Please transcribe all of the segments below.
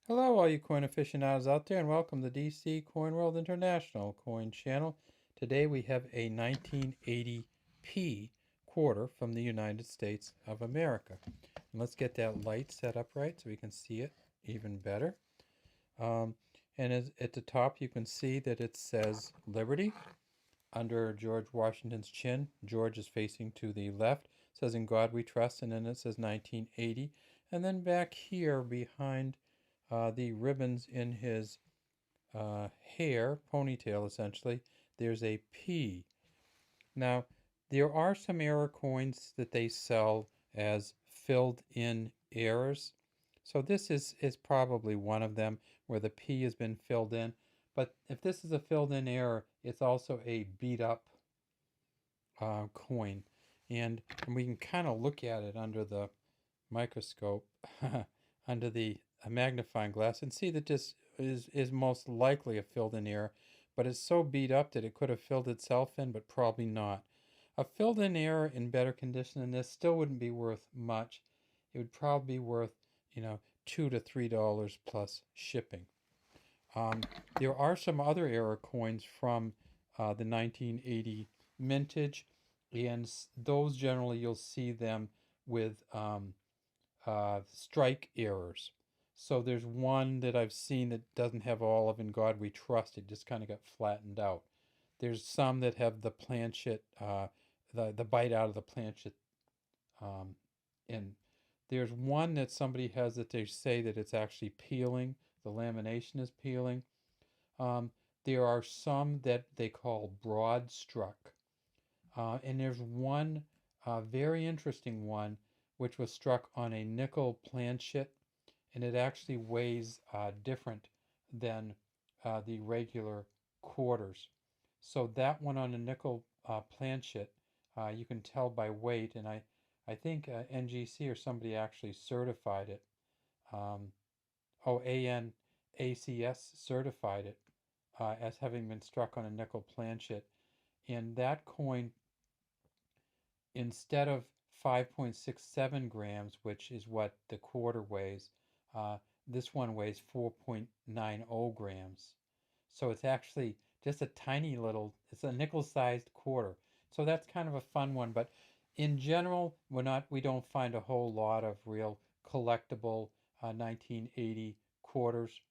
Hello, all you coin aficionados out there, and welcome to DC Coin World International Coin Channel. Today we have a 1980p quarter from the United States of America. And let's get that light set up right so we can see it even better. Um, and at the top, you can see that it says Liberty under George Washington's chin. George is facing to the left. It says "In God We Trust," and then it says 1980. And then back here behind the ribbons in his hair, ponytail essentially, there's a P. Now, there are some error coins that they sell as filled in errors. So this is probably one of them where the P has been filled in. But if this is a filled in error, it's also a beat up coin. And we can kind of look at it under the microscope, under the magnifying glass, and see that this is most likely a filled in error, but it's so beat up that it could have filled itself in, but probably not. A filled in error in better condition than this still wouldn't be worth much. It would probably be worth, $2 to $3 plus shipping. Um, there are some other error coins from the 1980 mintage, and those generally you'll see them with strike errors. So there's one that I've seen that doesn't have all of "In God We Trust." It just kind of got flattened out. There's some that have the planchet, the bite out of the planchet um, in. There's one that somebody has that they say that it's actually peeling. The lamination is peeling. Um, there are some that they call broad struck. And there's one very interesting one which was struck on a nickel planchet, and it actually weighs different than the regular quarters. So that one on a nickel planchet, you can tell by weight, and I think NGC or somebody actually certified it. Um, ANACS certified it as having been struck on a nickel planchet. And that coin, instead of 5.67 grams, which is what the quarter weighs, uh, this one weighs 4.90 grams. So it's actually just a tiny little, it's a nickel-sized quarter. So that's kind of a fun one. But in general, we don't find a whole lot of real collectible 1980 quarters.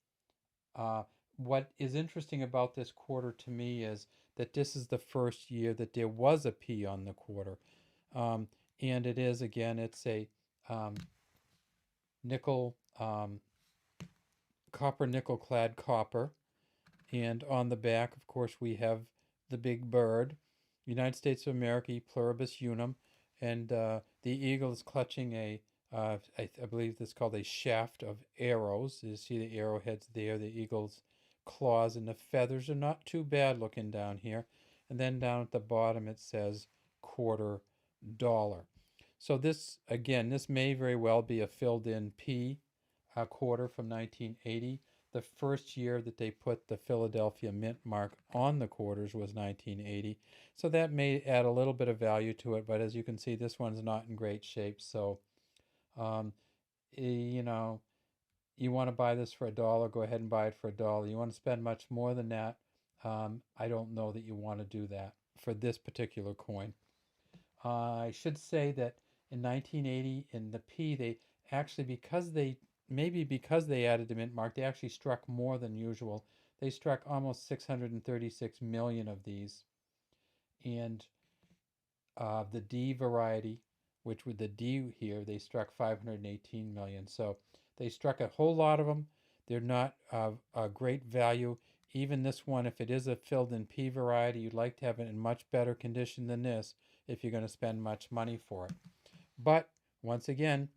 Uh, what is interesting about this quarter to me is that this is the first year that there was a P on the quarter. Um, and it is, again, it's a um, nickel, copper nickel clad copper. And on the back, of course, we have the big bird, United States of America, pluribus unum. And the eagle is clutching I believe this is called a shaft of arrows. You see the arrowheads there, the eagle's claws, and the feathers are not too bad looking down here. And then down at the bottom it says $quarter. So this, again, this may very well be a filled in P quarter from 1980. The first year that they put the Philadelphia mint mark on the quarters was 1980. So that may add a little bit of value to it, but as you can see, this one's not in great shape. So, um, you know, you want to buy this for $1, go ahead and buy it for $1. You want to spend much more than that, I don't know that you want to do that for this particular coin. I should say that in 1980, in the P, they actually, because they added the mint mark, they actually struck more than usual. They struck almost 636 million of these. And the D variety, which with the D here, they struck 518 million. So they struck a whole lot of them. They're not a great value. Even this one, if it is a filled in P variety, you'd like to have it in much better condition than this if you're going to spend much money for it. But once again,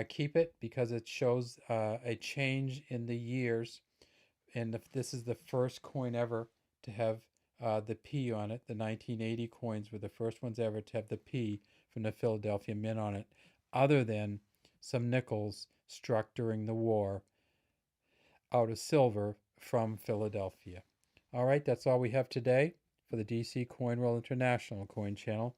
keep it because it shows a change in the years. And this is the first coin ever to have the P on it. The 1980 coins were the first ones ever to have the P from the Philadelphia Mint on it, other than some nickels struck during the war out of silver from Philadelphia. All right, that's all we have today for the DC Coin World International Coin Channel.